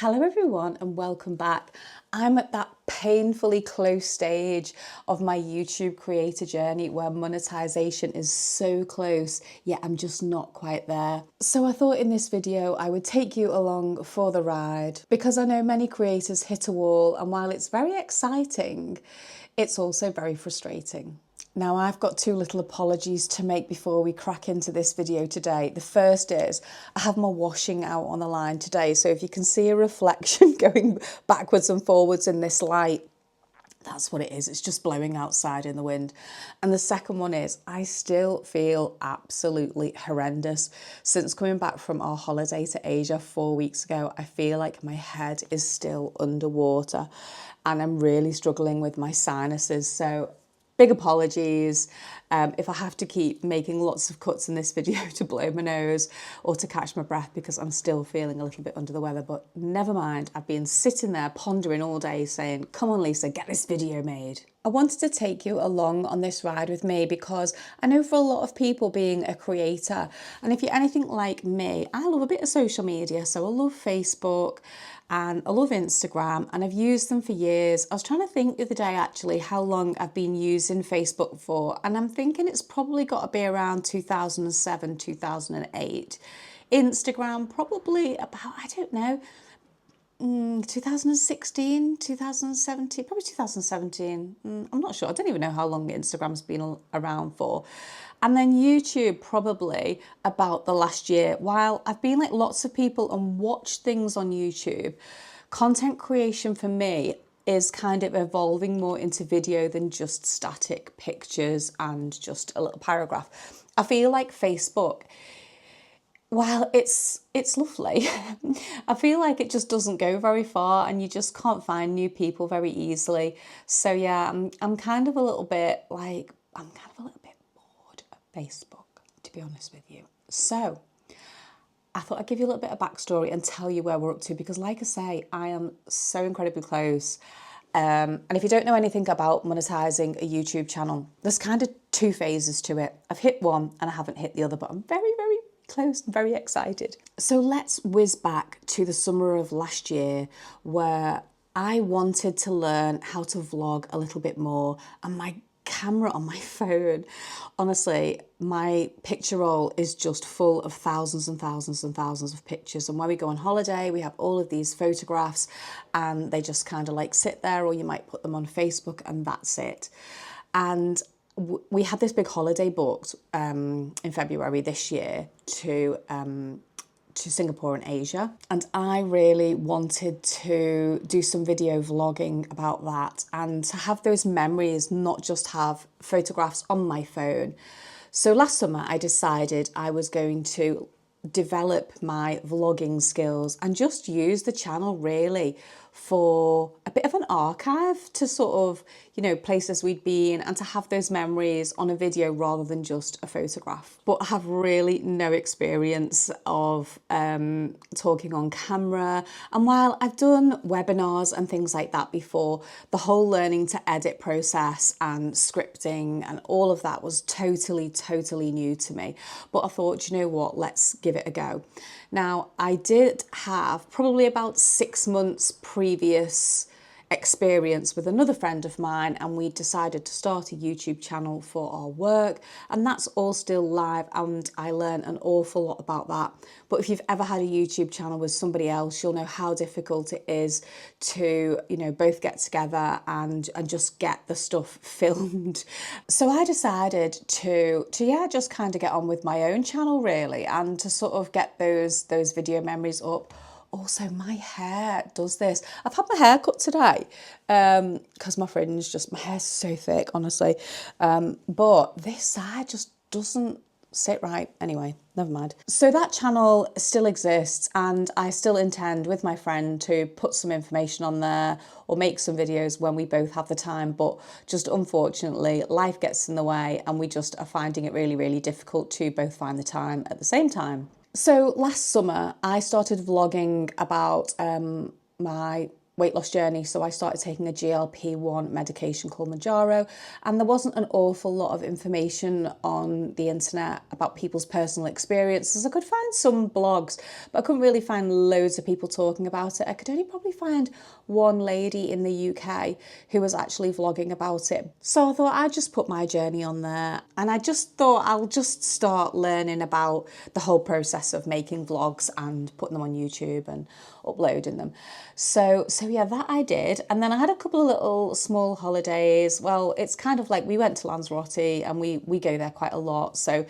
Hello everyone and welcome back. I'm at that painfully close stage of my YouTube creator journey where monetization is so close, yet I'm just not quite there. So I thought in this video I would take you along for the ride because I know many creators hit a wall, and while it's very exciting, it's also very frustrating. Now, I've got two little apologies to make before we crack into this video today. The first is I have my washing out on the line today, so if you can see a reflection going backwards and forwards in this light, that's what it is. It's just blowing outside in the wind. And the second one is I still feel absolutely horrendous. Since coming back from our holiday to Asia 4 weeks ago, I feel like my head is still underwater and I'm really struggling with my sinuses. So big apologies if I have to keep making lots of cuts in this video to blow my nose or to catch my breath because I'm still feeling a little bit under the weather, but never mind. I've been sitting there pondering all day saying, come on Lisa, get this video made. I wanted to take you along on this ride with me because I know for a lot of people being a creator, and if you're anything like me, I love a bit of social media. So I love Facebook and I love Instagram and I've used them for years. I was trying to think the other day actually how long I've been using Facebook for, and I'm thinking it's probably got to be around 2007, 2008. Instagram probably about, I don't know, 2016, 2017, probably 2017. I'm not sure. I don't even know how long Instagram's been around for. And then YouTube probably about the last year. While I've been like lots of people and watched things on YouTube, content creation for me is kind of evolving more into video than just static pictures and just a little paragraph. I feel like Facebook, while it's lovely, I feel like it just doesn't go very far and you just can't find new people very easily. So yeah, I'm kind of a little bit like, I'm kind of a little bit bored of Facebook, to be honest with you. So I thought I'd give you a little bit of backstory and tell you where we're up to because like I say, I am so incredibly close. And if you don't know anything about monetizing a YouTube channel, there's kind of two phases to it. I've hit one and I haven't hit the other, but I'm very, very close and very excited. So let's whiz back to the summer of last year where I wanted to learn how to vlog a little bit more, and my camera on my phone, honestly, my picture roll is just full of thousands and thousands and thousands of pictures. And when we go on holiday, we have all of these photographs and they just kind of like sit there, or you might put them on Facebook and that's it. And we had this big holiday booked in February this year to Singapore and Asia, and I really wanted to do some video vlogging about that and to have those memories, not just have photographs on my phone. So last summer I decided I was going to develop my vlogging skills and just use the channel really for a bit of an archive to sort of, you know, places we'd been and to have those memories on a video rather than just a photograph. But I have really no experience of talking on camera. And while I've done webinars and things like that before, the whole learning to edit process and scripting and all of that was totally new to me. But I thought, you know what, let's give it a go. Now, I did have probably about 6 months previous experience with another friend of mine, and we decided to start a YouTube channel for our work, and that's all still live and I learned an awful lot about that. But if you've ever had a YouTube channel with somebody else, you'll know how difficult it is to, you know, both get together and just get the stuff filmed. So I decided to yeah, just kind of get on with my own channel really, and to sort of get those video memories up. Also, my hair does this. I've had my hair cut today because my hair's so thick, honestly. But this side just doesn't sit right. Anyway, never mind. So that channel still exists and I still intend with my friend to put some information on there or make some videos when we both have the time. But just unfortunately, life gets in the way and we just are finding it really difficult to both find the time at the same time. So last summer, I started vlogging about my weight loss journey. So I started taking a GLP-1 medication called Mounjaro, and there wasn't an awful lot of information on the internet about people's personal experiences. I could find some blogs, but I couldn't really find loads of people talking about it. I could only probably find one lady in the UK who was actually vlogging about it. So I thought I'd just put my journey on there, and I just thought I'll just start learning about the whole process of making vlogs and putting them on YouTube and uploading them. So yeah, that I did. And then I had a couple of little small holidays. Well, it's kind of like we went to Lanzarote, and we go there quite a lot. So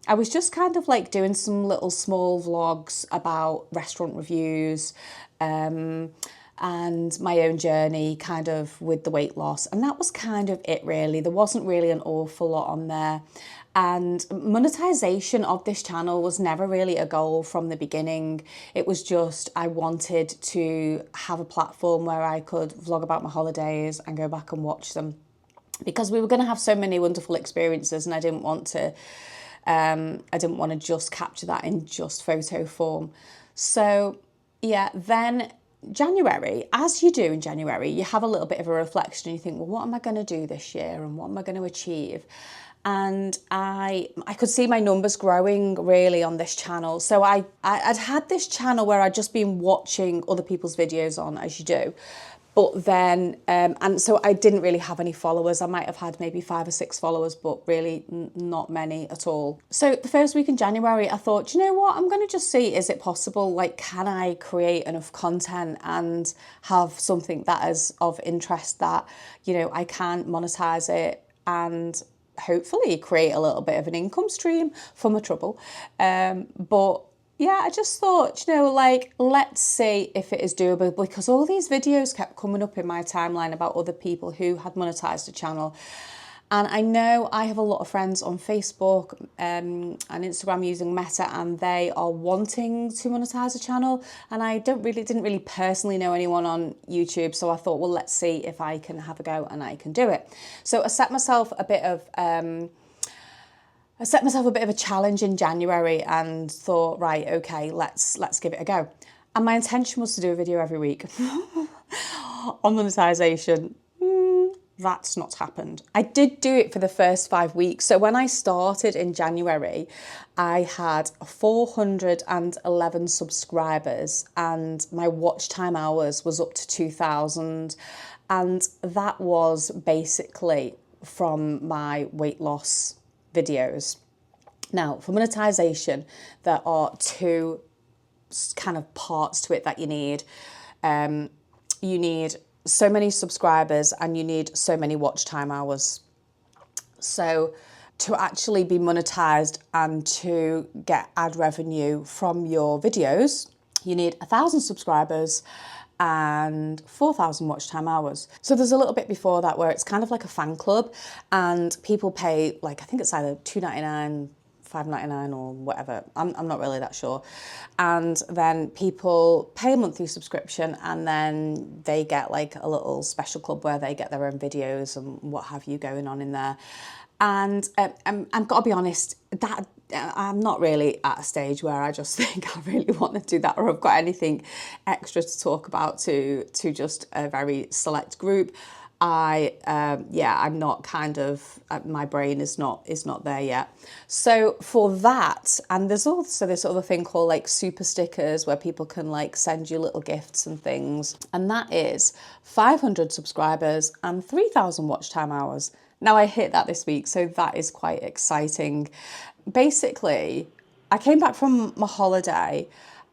I was just kind of like doing some little small vlogs about restaurant reviews, and my own journey kind of with the weight loss. And that was kind of it really. There wasn't really an awful lot on there. And monetization of this channel was never really a goal from the beginning. It was just I wanted to have a platform where I could vlog about my holidays and go back and watch them, because we were going to have so many wonderful experiences, and I didn't want to just capture that in just photo form. So yeah, then January, as you do in January, you have a little bit of a reflection and you think, well, what am I going to do this year and what am I going to achieve? And I could see my numbers growing really on this channel. So I'd had this channel where I'd just been watching other people's videos on, as you do. But then, and so I didn't really have any followers. I might have had maybe 5 or 6 followers, but really not many at all. So the first week in January, I thought, you know what, I'm going to just see, is it possible? Like, can I create enough content and have something that is of interest that, you know, I can monetize it and hopefully create a little bit of an income stream for my trouble. But yeah, I just thought, you know, like, let's see if it is doable, because all these videos kept coming up in my timeline about other people who had monetized a channel. And I know I have a lot of friends on Facebook and Instagram using Meta, and they are wanting to monetize a channel. And I didn't really personally know anyone on YouTube. So I thought, well, let's see if I can have a go and I can do it. So I set myself a bit of a challenge in January and thought, right, okay, let's give it a go. And my intention was to do a video every week on monetization. That's not happened. I did do it for the first 5 weeks. So when I started in January, I had 411 subscribers and my watch time hours was up to 2,000. And that was basically from my weight loss videos. Now, for monetization, there are 2 kind of parts to it that you need. You need so many subscribers and you need so many watch time hours. So to actually be monetized and to get ad revenue from your videos, you need 1,000 subscribers and 4,000 watch time hours. So there's a little bit before that where it's kind of like a fan club and people pay, like, I think it's either $2.99, $5.99 or whatever. I'm not really that sure. And then people pay a monthly subscription and then they get like a little special club where they get their own videos and what have you going on in there. And I've got to be honest, that I'm not really at a stage where I just think I really want to do that, or I've got anything extra to talk about to just a very select group. I'm not kind of, my brain is not there yet. So for that, and there's also this other thing called like super stickers where people can like send you little gifts and things. And that is 500 subscribers and 3,000 watch time hours. Now I hit that this week, so that is quite exciting. Basically, I came back from my holiday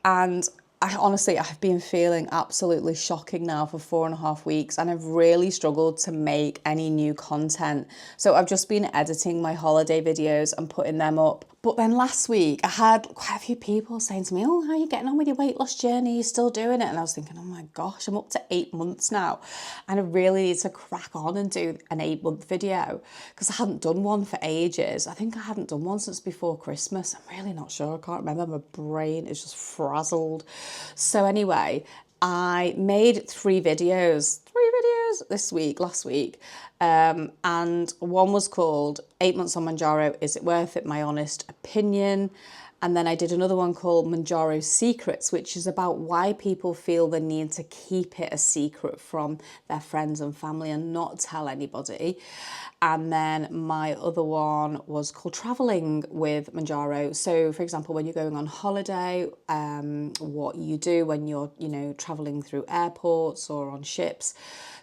and I've been feeling absolutely shocking now for 4.5 weeks, and I've really struggled to make any new content. So I've just been editing my holiday videos and putting them up. But then last week I had quite a few people saying to me, oh, how are you getting on with your weight loss journey? You're still doing it? And I was thinking, oh my gosh, I'm up to 8 months now. And I really need to crack on and do an 8-month video because I hadn't done one for ages. I think I hadn't done one since before Christmas. I'm really not sure. I can't remember. My brain is just frazzled. So anyway, I made 3 videos last week. And one was called 8 Months on Mounjaro, Is It Worth It? My Honest Opinion. And then I did another one called Manjaro Secrets, which is about why people feel the need to keep it a secret from their friends and family and not tell anybody. And then my other one was called Traveling with Manjaro. So, for example, when you're going on holiday, what you do when you're, traveling through airports or on ships.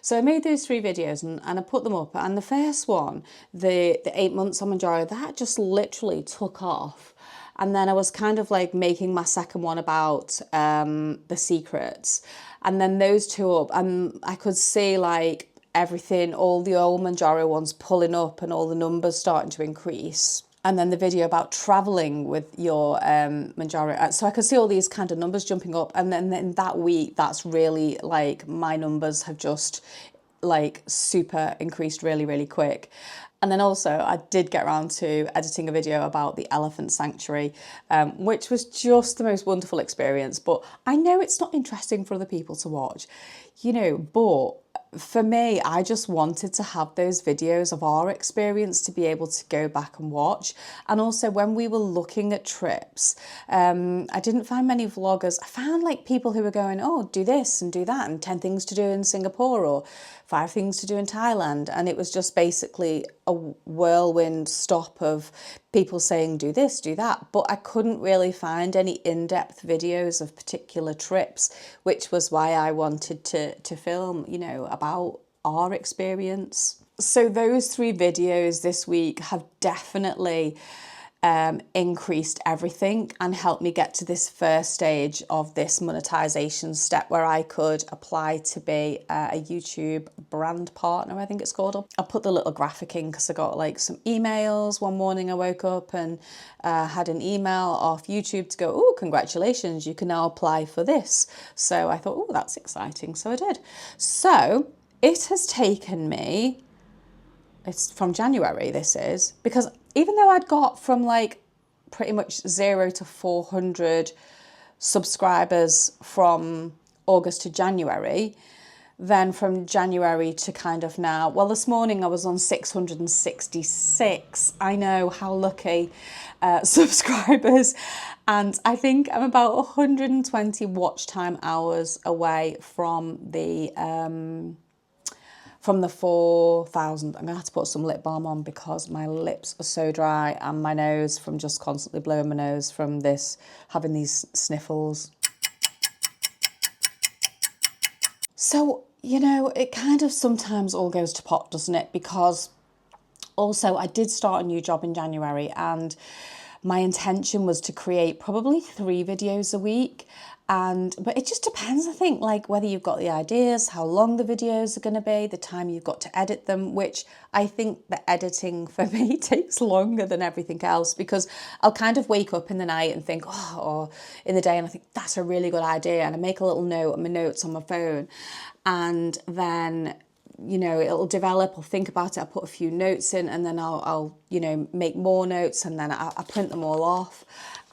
So I made those 3 videos and I put them up. And the first one, the 8 months on Manjaro, that just literally took off. And then I was kind of like making my second one about the secrets. And then those 2 up, and I could see like everything, all the old Manjaro ones pulling up and all the numbers starting to increase. And then the video about traveling with your Manjaro. So I could see all these kind of numbers jumping up. And then in that week, that's really like my numbers have just like super increased really, really quick. And then also I did get around to editing a video about the elephant sanctuary, which was just the most wonderful experience. But I know it's not interesting for other people to watch, but for me, I just wanted to have those videos of our experience to be able to go back and watch. And also when we were looking at trips, I didn't find many vloggers. I found like people who were going, oh, do this and do that and 10 things to do in Singapore or 5 things to do in Thailand. And it was just basically a whirlwind stop of people saying, do this, do that. But I couldn't really find any in-depth videos of particular trips, which was why I wanted to film, about our experience. So those 3 videos this week have definitely increased everything and helped me get to this first stage of this monetization step where I could apply to be a YouTube brand partner, I think it's called. I'll put the little graphic in because I got like some emails. One morning I woke up and had an email off YouTube to go, oh, congratulations, you can now apply for this. So I thought, oh, that's exciting. So I did. So it has taken me, it's from January, this is, because even though I'd got from like pretty much 0 to 400 subscribers from August to January, then from January to kind of now, well, this morning I was on 666. I know, how lucky, subscribers. And I think I'm about 120 watch time hours away from the 4,000. I'm gonna have to put some lip balm on because my lips are so dry and my nose from just constantly blowing my nose from this, having these sniffles. So, it kind of sometimes all goes to pot, doesn't it? Because also I did start a new job in January and my intention was to create probably 3 videos a week. But it just depends, I think, like whether you've got the ideas, how long the videos are going to be, the time you've got to edit them, which I think the editing for me takes longer than everything else because I'll kind of wake up in the night and think, or in the day, and I think that's a really good idea. And I make a little note on my notes on my phone. And then it'll develop, I'll think about it, I'll put a few notes in and then I'll make more notes and then I print them all off.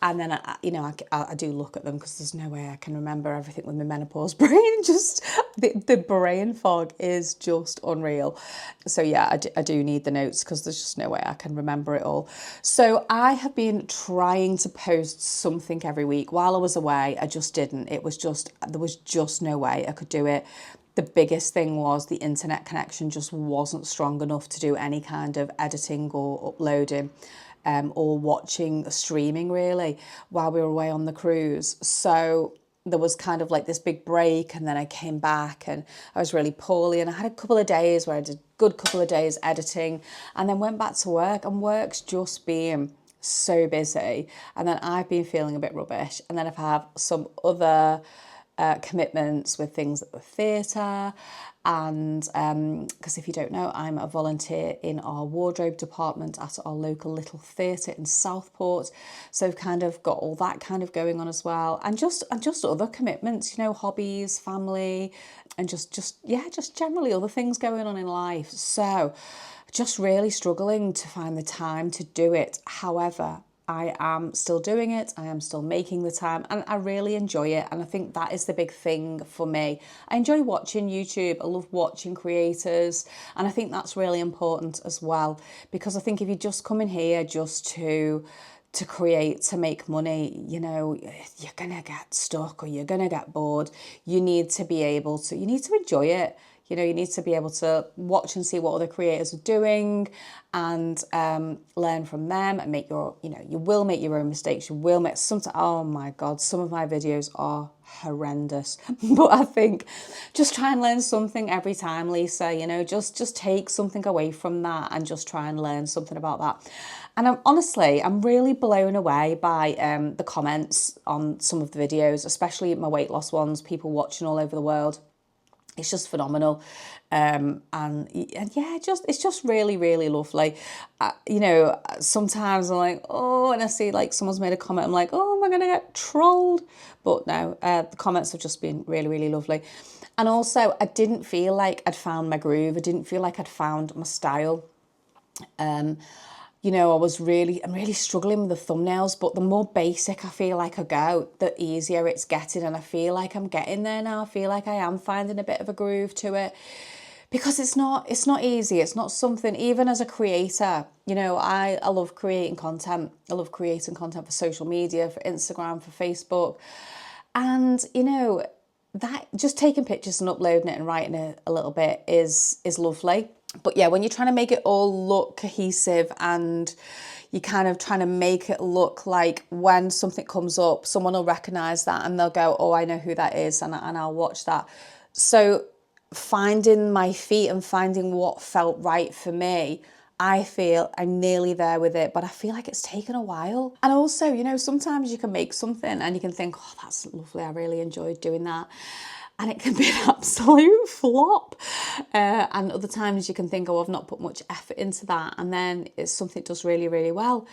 And then, I do look at them because there's no way I can remember everything with my menopause brain. Just the brain fog is just unreal. So yeah, I do need the notes because there's just no way I can remember it all. So I have been trying to post something every week. While I was away, I just didn't. There was just no way I could do it. The biggest thing was the internet connection just wasn't strong enough to do any kind of editing or uploading. Or watching streaming really while we were away on the cruise. So there was kind of like this big break and then I came back and I was really poorly and I had a couple of days where I did a good couple of days editing and then went back to work and work's just been so busy and then I've been feeling a bit rubbish and then I've had some other commitments with things at the theatre and because if you don't know, I'm a volunteer in our wardrobe department at our local little theatre in Southport, so I've kind of got all that kind of going on as well and just other commitments, hobbies, family and just generally other things going on in life. So just really struggling to find the time to do it. However, I am still doing it, I am still making the time and I really enjoy it and I think that is the big thing for me. I enjoy watching YouTube, I love watching creators and I think that's really important as well because I think if you just come in here just to to create, to make money, you know, you're gonna get stuck or you're gonna get bored. You need to be able to, you need to enjoy it. You know, you need to be able to watch and see what other creators are doing and learn from them and make your, you know, you will make your own mistakes. You will make some, oh my God, some of my videos are horrendous. But I think just try and learn something every time, Lisa, you know, just take something away from that and just try and learn something about that. And I'm really blown away by the comments on some of the videos, especially my weight loss ones, people watching all over the world. It's just phenomenal. And yeah, it's just really, really lovely. You know, sometimes I'm like, oh, and I see like someone's made a comment, I'm like, oh, am I going to get trolled? But no, the comments have just been really, really lovely. And also, I didn't feel like I'd found my groove. I didn't feel like I'd found my style. You know, I'm really struggling with the thumbnails, but the more basic I feel like I go, the easier it's getting. And I feel like I'm getting there now. I feel like I am finding a bit of a groove to it, because it's not easy. It's not something, even as a creator, you know, I love creating content. I love creating content for social media, for Instagram, for Facebook. And, you know, that just taking pictures and uploading it and writing it a little bit is lovely. But yeah, when you're trying to make it all look cohesive and you're kind of trying to make it look like when something comes up, someone will recognise that and they'll go, oh, I know who that is, and I'll watch that. So finding my feet and finding what felt right for me, I feel I'm nearly there with it, but I feel like it's taken a while. And also, you know, sometimes you can make something and you can think, oh, that's lovely, I really enjoyed doing that. And it can be an absolute flop. And other times you can think, oh, I've not put much effort into that. And then it's something that does really, really well.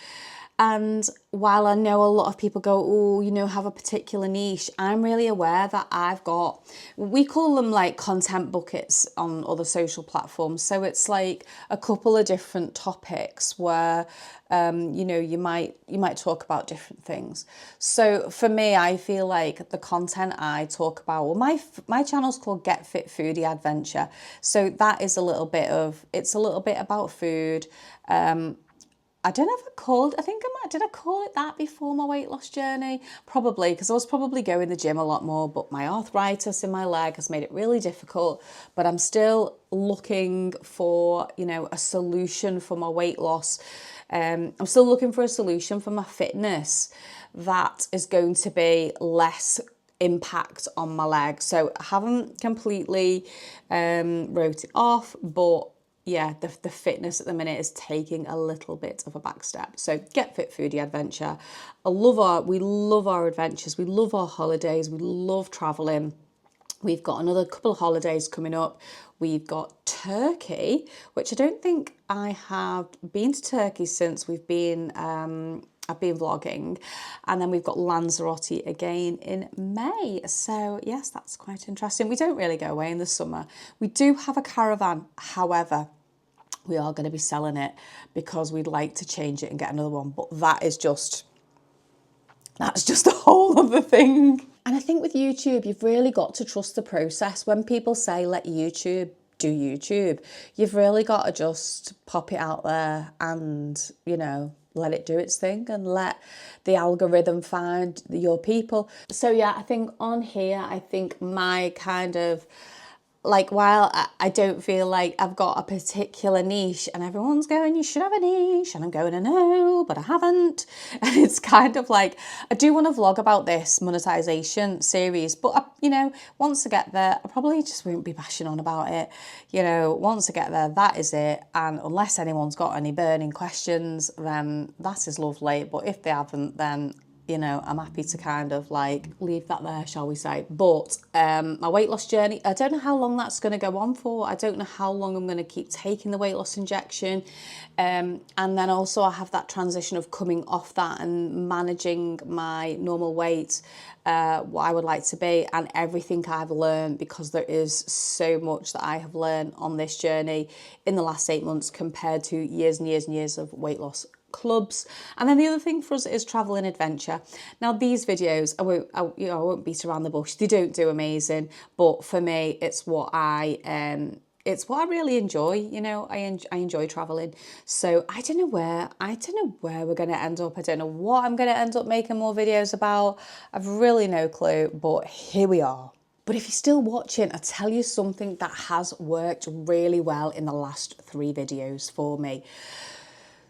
And while I know a lot of people go, oh, you know, have a particular niche, I'm really aware that I've got, we call them like content buckets on other social platforms. So it's like a couple of different topics where, you know, you might talk about different things. So for me, I feel like the content I talk about, well, my channel's called Get Fit Foodie Adventure. So that is it's a little bit about food. I don't know if did I call it that before my weight loss journey? Probably, because I was probably going to the gym a lot more, but my arthritis in my leg has made it really difficult. But I'm still looking for, you know, a solution for my weight loss. I'm still looking for a solution for my fitness that is going to be less impact on my leg. So I haven't completely wrote it off, but yeah, the fitness at the minute is taking a little bit of a back step. So Get Fit Foodie Adventure. We love our adventures. We love our holidays. We love traveling. We've got another couple of holidays coming up. We've got Turkey, which I don't think I have been to Turkey since I've been vlogging. And then we've got Lanzarote again in May. So yes, that's quite interesting. We don't really go away in the summer. We do have a caravan. However, we are going to be selling it because we'd like to change it and get another one. But that's just a whole other thing. And I think with YouTube, you've really got to trust the process. When people say, let YouTube do YouTube, you've really got to just pop it out there and, you know, let it do its thing and let the algorithm find your people. So yeah, I think on here, I think my kind of, like, while I don't feel like I've got a particular niche and everyone's going, you should have a niche, and I'm going, I know, but I haven't. And it's kind of like, I do want to vlog about this monetization series, but you know, once I get there, I probably just won't be bashing on about it. You know, once I get there, that is it. And unless anyone's got any burning questions, then that is lovely. But if they haven't, then, you know, I'm happy to kind of like leave that there, shall we say. But my weight loss journey, I don't know how long that's going to go on for. I don't know how long I'm going to keep taking the weight loss injection. And then also I have that transition of coming off that and managing my normal weight, what I would like to be, and everything I've learned, because there is so much that I have learned on this journey in the last 8 months compared to years and years and years of weight loss clubs. And then the other thing for us is travel and adventure. Now these videos, I won't beat around the bush, they don't do amazing, but for me it's what I it's what I really enjoy. You know, I enjoy traveling. So I don't know where we're going to end up. I don't know what I'm going to end up making more videos about. I've really no clue, but here we are. But if you're still watching, I tell you something that has worked really well in the last 3 videos for me.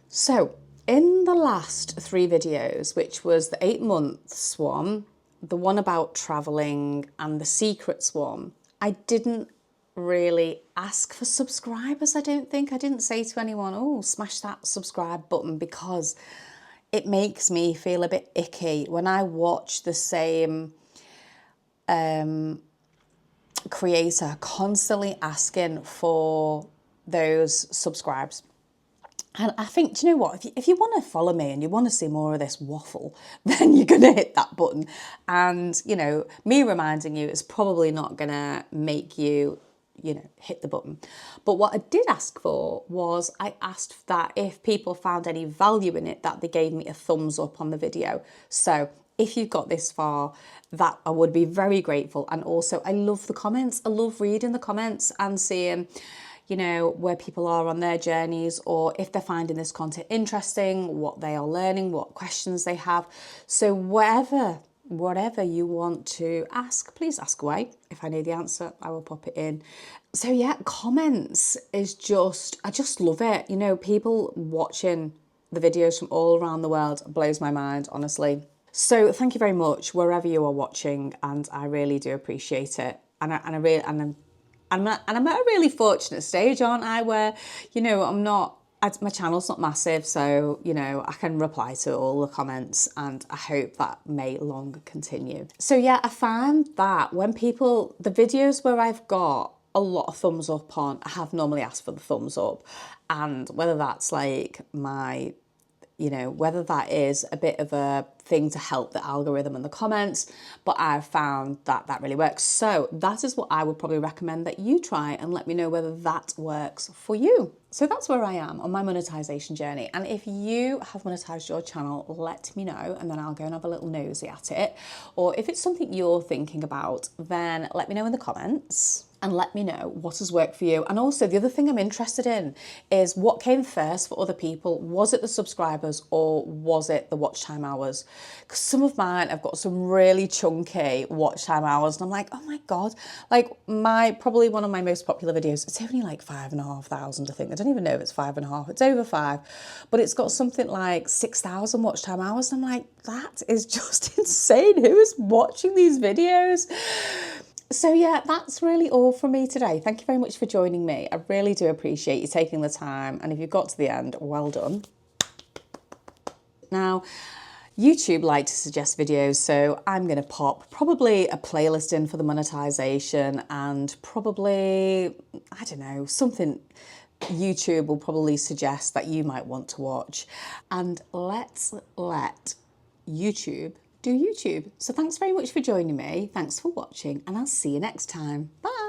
So in the last 3 videos, which was the 8 months one, the one about traveling, and the secrets one, I didn't really ask for subscribers. I don't think I didn't say to anyone, oh, smash that subscribe button, because it makes me feel a bit icky when I watch the same creator constantly asking for those subscribes. And I think, do you know what? If you want to follow me and you want to see more of this waffle, then you're going to hit that button. And, you know, me reminding you is probably not going to make you, you know, hit the button. But what I did ask for was, I asked that if people found any value in it, that they gave me a thumbs up on the video. So if you've got this far, that I would be very grateful. And also, I love the comments. I love reading the comments and seeing, you know, where people are on their journeys, or if they're finding this content interesting, what they are learning, what questions they have. So whatever you want to ask, please ask away. If I know the answer, I will pop it in. So yeah, comments is just, I just love it. You know, people watching the videos from all around the world blows my mind, honestly. So thank you very much wherever you are watching, and I really do appreciate it. And I'm at a really fortunate stage, aren't I, where, you know, my channel's not massive, so, you know, I can reply to all the comments, and I hope that may long continue. So yeah, I find that when the videos where I've got a lot of thumbs up on, I have normally asked for the thumbs up, and whether that's like you know, whether that is a bit of a thing to help the algorithm and the comments, but I've found that that really works. So that is what I would probably recommend that you try, and let me know whether that works for you. So that's where I am on my monetization journey. And if you have monetized your channel, let me know, and then I'll go and have a little nosy at it. Or if it's something you're thinking about, then let me know in the comments. And let me know what has worked for you. And also, the other thing I'm interested in is what came first for other people. Was it the subscribers, or was it the watch time hours? Because some of mine have got some really chunky watch time hours, and I'm like, oh my God, like probably one of my most popular videos, it's only like 5,500, I think. I don't even know if it's 5.5, it's over 5, but it's got something like 6,000 watch time hours. And I'm like, that is just insane. Who is watching these videos? So yeah, that's really all from me today. Thank you very much for joining me. I really do appreciate you taking the time. And if you've got to the end, well done. Now, YouTube like to suggest videos, so I'm going to pop probably a playlist in for the monetization, and probably, I don't know, something YouTube will probably suggest that you might want to watch. And let's let YouTube do YouTube. So thanks very much for joining me. Thanks for watching, and I'll see you next time. Bye.